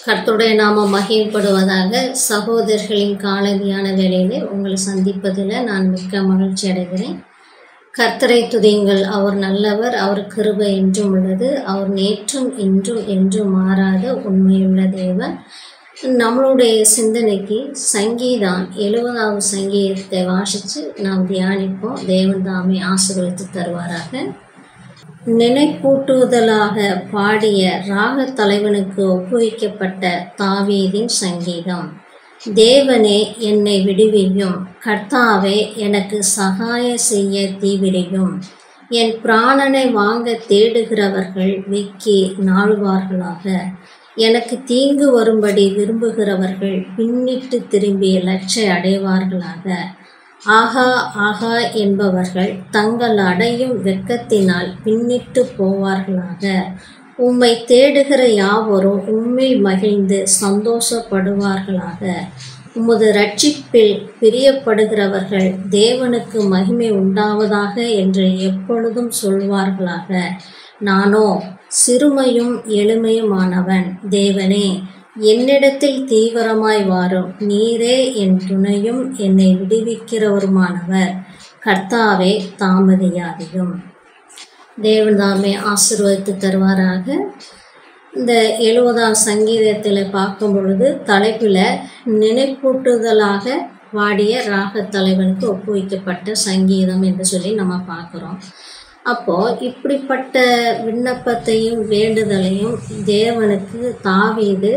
கர்த்தருடைய நாமம் மகிமைப்படுவதாக. சகோதரர்களின் காலடியான வேளையிலே உங்களை சந்திப்பதில் நான் மிக்க மகிழ்ச்சி அடைகிறேன். கர்த்தரை துதியுங்கள், அவர் நல்லவர், அவர் கிருபை என்றும் உள்ளது, அவர் நேற்றும் இன்றும் என்றும் மாறாத உண்மையுள்ள தேவன். நம்மளுடைய சிந்தனைக்கு சங்கீதம் 70வது சங்கீதத்தை வாசித்து நாம் தியானிப்போம். தேவன் தாமே ஆசீர்வதித்து தருவாராக. நினைப்பூட்டுதலாக பாடிய ராக தலைவனுக்கு ஒப்புவிக்கப்பட்ட தாவீதின் சங்கீதம். தேவனே என்னை விடுவியும், கர்த்தாவே எனக்கு சகாய செய்ய தீவிரியும். என் பிராணனை வாங்க தேடுகிறவர்கள் வெக்கி நாழ்வார்களாக. எனக்கு தீங்கு வரும்படி விரும்புகிறவர்கள் பின்னிட்டு திரும்பி லட்சை அடைவார்களாக. ஆகா ஆகா என்பவர்கள் தங்கள் அடையும் வெட்கத்தினால் பின்னிட்டு போவார்களாக. உம்மை தேடுகிற யாவரும் உம்மில் மகிழ்ந்து சந்தோஷப்படுவார்களாக. உமது இரட்சிப்பில் பிரியப்படுகிறவர்கள் தேவனுக்கு மகிமை உண்டாவதாக என்று எப்பொழுதும் சொல்வார்களாக. நானோ சிறுமையும் எளிமையுமானவன். தேவனே என்னிடத்தில் தீவிரமாய் வாரும், நீரே என் துணையும் என்னை விடுவிக்கிறவருமானவர். கர்த்தாவே தாமதியாதையும். தேவன் தாமே ஆசீர்வதித்து தருவாராக. இந்த 70ஆம் சங்கீதத்தில் பார்க்கும் பொழுது தலைப்பில் நினைப்பூட்டுதலாக பாடிய ராக தலைவனுக்கு ஒப்புவிக்கப்பட்ட சங்கீதம் என்று சொல்லி நம்ம பார்க்குறோம். அப்போது இப்படிப்பட்ட விண்ணப்பத்தையும் வேண்டுதலையும் தேவனுக்கு தாவீது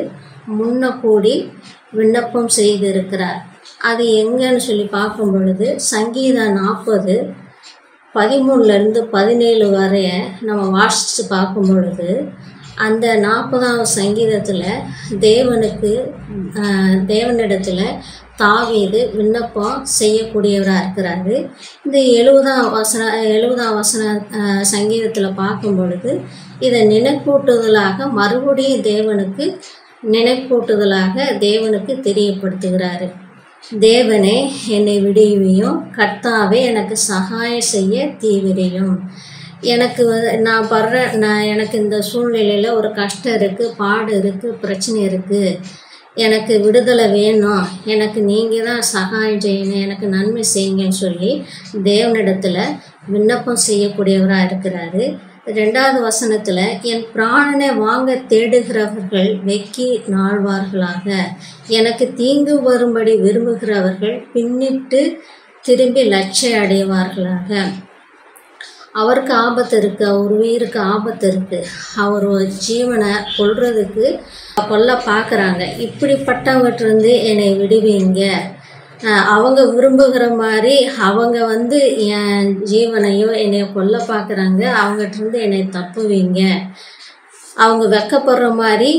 முன்ன கூடி விண்ணப்பம் செய்திருக்கிறார். அது எங்கன்னு சொல்லி பார்க்கும் பொழுது சங்கீதம் 40 13 17 வரைய நம்ம வாசித்து பார்க்கும் பொழுது அந்த 40ஆம் சங்கீதத்தில் தேவனிடத்தில் தாவீது விண்ணப்பம் செய்யக்கூடியவராக இருக்கிறாரு. இந்த 70ஆம் வசன சங்கீதத்தில் பார்க்கும் பொழுது இதை நினைப்பூட்டுதலாக மறுபடியும் தேவனுக்கு தெரியப்படுத்துகிறாரு. தேவனே என்னை விடுவியும், கர்த்தாவே எனக்கு சகாயம் செய்ய தீவிரியும். எனக்கு எனக்கு இந்த சூழ்நிலையில் ஒரு கஷ்டம் இருக்குது, பாடு இருக்குது, பிரச்சனை இருக்குது, எனக்கு விடுதலை வேணும், எனக்கு நீங்கள் தான் சகாயம் செய்யணும், எனக்கு நன்மை செய்யுங்கன்னு சொல்லி தேவனிடத்தில் விண்ணப்பம் செய்யக்கூடியவராக இருக்கிறாரு. 2வது வசனத்தில் என் பிராணனை வாங்க தேடுகிறவர்கள் வெக்கி நாழ்வார்களாக. எனக்கு தீங்கு வரும்படி விரும்புகிறவர்கள் பின்னிட்டு திரும்பி லட்சை அடைவார்களாக. அவருக்கு ஆபத்து இருக்குது, அவர் உயிருக்கு ஆபத்து இருக்குது, அவர் ஜீவனை கொல்ல பார்க்குறாங்க. இப்படிப்பட்டவங்கிட்டிருந்து என்னை விடுவீங்க. அவங்க விரும்புகிற மாதிரி அவங்க என் ஜீவனையோ என்னை கொல்ல பார்க்குறாங்க, அவங்ககிட்டருந்து என்னை தப்புவீங்க. அவங்க வெக்கப்படுற மாதிரி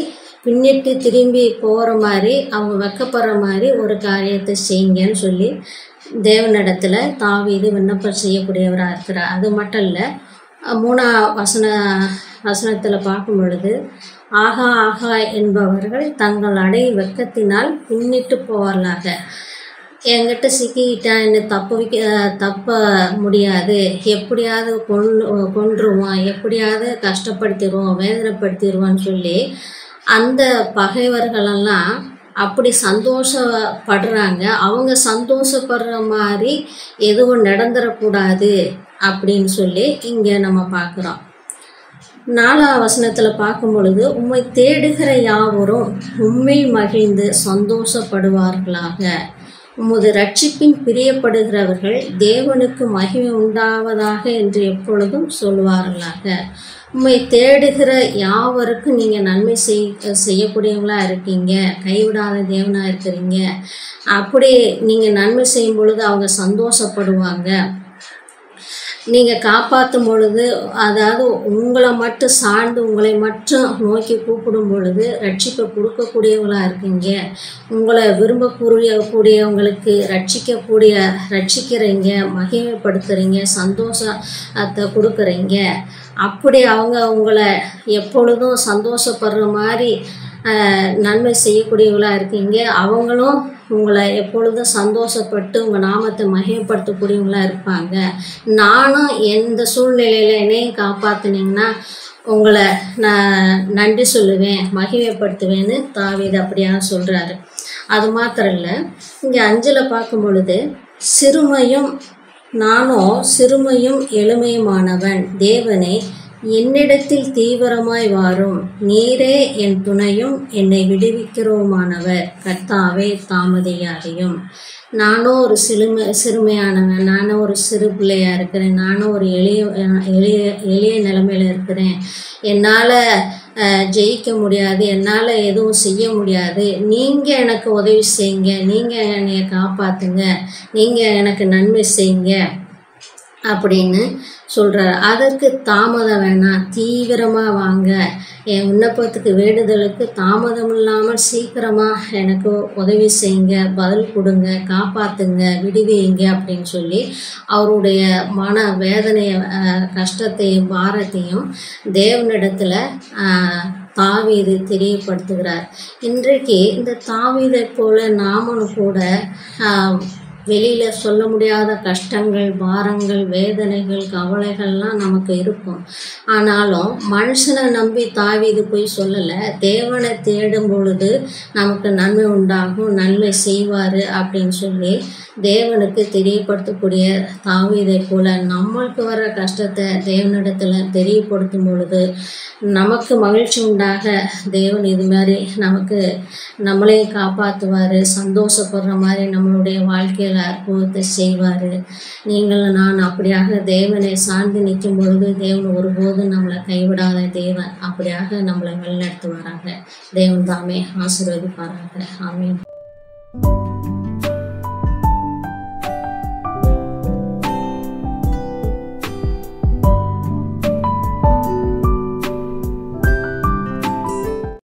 பின்னிட்டு திரும்பி போகிற மாதிரி அவங்க வெக்கப்படுற மாதிரி ஒரு காரியத்தை செய்யுங்கன்னு சொல்லி தேவனிடத்தில் தாவீது விண்ணப்பம் செய்யக்கூடியவராக இருக்கிறார். அது மட்டும் இல்லை, 3ஆம் வசனத்தில் பார்க்கும் பொழுது ஆகா ஆகா என்பவர்கள் தங்கள் அடை வெக்கத்தினால் பின்னிட்டு போவார்களாக. என்கிட்ட சிக்கிக்கிட்டா என்னை தப்ப முடியாது, எப்படியாவது கொன்றுவான், எப்படியாவது கஷ்டப்படுத்திடுவோம், வேதனைப்படுத்திடுவான்னு சொல்லி அந்த பகைவர்களெல்லாம் அப்படி சந்தோஷப்படுறாங்க. அவங்க சந்தோஷப்படுற மாதிரி எதுவும் நடந்துடக்கூடாது அப்படின்னு சொல்லி இங்கே நம்ம பார்க்குறோம். 4ஆம் வசனத்தில் பார்க்கும் பொழுது உம்மை தேடுகிற யாவரும் உம்மில் மகிழ்ந்து சந்தோஷப்படுவார்களாக. உமது இரட்சிப்பின் பிரியப்படுகிறவர்கள் தேவனுக்கு மகிமை உண்டாவதாக என்று எப்பொழுதும் சொல்வார்களாக. உம்மை தேடுகிற யாவருக்கும் நீங்கள் நன்மை செய்யக்கூடியவங்களாக இருக்கீங்க, கைவிடாத தேவனாக இருக்கிறீங்க. அப்படி நீங்கள் நன்மை செய்யும் பொழுது அவங்க சந்தோஷப்படுவாங்க. நீங்கள் காப்பாற்றும் பொழுது, அதாவது உங்களை மட்டும் சார்ந்து உங்களை மட்டும் நோக்கி கூப்பிடும் பொழுது ரட்சிப்பை கொடுக்கக்கூடியவங்களாக இருக்கீங்க. உங்களை விரும்பக்கூடியவங்களுக்கு ரட்சிக்கிறீங்க, மகிமைப்படுத்துகிறீங்க, சந்தோஷத்தை கொடுக்குறீங்க. அப்படி அவங்க உங்களை எப்பொழுதும் சந்தோஷப்படுற மாதிரி நன்மை செய்யக்கூடியவங்களாக இருக்கீங்க. அவங்களும் உங்களை எப்பொழுதும் சந்தோஷப்பட்டு உங்கள் நாமத்தை மகிமைப்படுத்தக்கூடியவங்களாக இருப்பாங்க. நானும் எந்த சூழ்நிலையில் என்னையும் காப்பாற்றினீங்கன்னா உங்களை நான் நன்றி சொல்லுவேன், மகிமைப்படுத்துவேன்னு தாவீது அப்படியா சொல்கிறாரு. அது மாத்திரம் இல்லை, இங்கே 5 பார்க்கும் பொழுது சிறுமையும் எளிமையுமானவன், தேவனே என்னிடத்தில் தீவிரமாய் வாரும், நீரே என் துணையும் என்னை விடுவிக்கிறவுமானவர், கர்த்தாவே தாமதியாதையும். நானும் ஒரு சிறுமையானவன், நானும் ஒரு சிறு பிள்ளையாக இருக்கிறேன், நானும் ஒரு எளிய நிலைமையில் இருக்கிறேன், என்னால் ஜெயிக்க முடியாது, என்னால் எதுவும் செய்ய முடியாது, நீங்கள் எனக்கு உதவி செய்யுங்க, நீங்கள் என்னை காப்பாற்றுங்க, நீங்கள் எனக்கு நன்மை செய்யுங்க அப்படின்னு சொல்கிறார். அதற்கு தாமதம் வேணாம், தீவிரமாக வாங்க, என் விண்ணப்பத்துக்கு வேண்டுதலுக்கு தாமதம் இல்லாமல் சீக்கிரமாக எனக்கு உதவி செய்யுங்க, பதில் கொடுங்க, காப்பாற்றுங்க, விடுவீங்க அப்படின்னு சொல்லி அவருடைய மன வேதனையை, கஷ்டத்தையும் பாரத்தையும் தேவனிடத்தில் தாவீது தெரியப்படுத்துகிறார். இன்றைக்கு இந்த தாவீதை போல நாமளும் கூட வெளியில் சொல்ல முடியாத கஷ்டங்கள், பாரங்கள், வேதனைகள், கவலைகள்லாம் நமக்கு இருக்கும். ஆனாலும் மனுஷனை நம்பி தாவீது போய் சொல்லலை, தேவனை தேடும் பொழுது நமக்கு நன்மை உண்டாகும், நன்மை செய்வார் அப்படின்னு சொல்லி தேவனுக்கு தெரியப்படுத்தக்கூடிய தாவீதை போல நம்மளுக்கு வர கஷ்டத்தை தேவனிடத்தில் தெரியப்படுத்தும் பொழுது நமக்கு மகிழ்ச்சி உண்டாக தேவன் இது மாதிரி நம்மளையும் காப்பாற்றுவார், சந்தோஷப்படுற மாதிரி நம்மளுடைய வாழ்க்கையில் அற்புதத்தை செய்வார். நீங்களும் நான் அப்படியாக தேவனை சார்ந்து நிற்கும் பொழுது தேவன் ஒருபோதும் நம்மளை கைவிடாத தேவன், அப்படியாக நம்மளை வழிநடத்துவாராக. தேவன் தாமே ஆசீர்வதிப்பாராக. ஆமென்.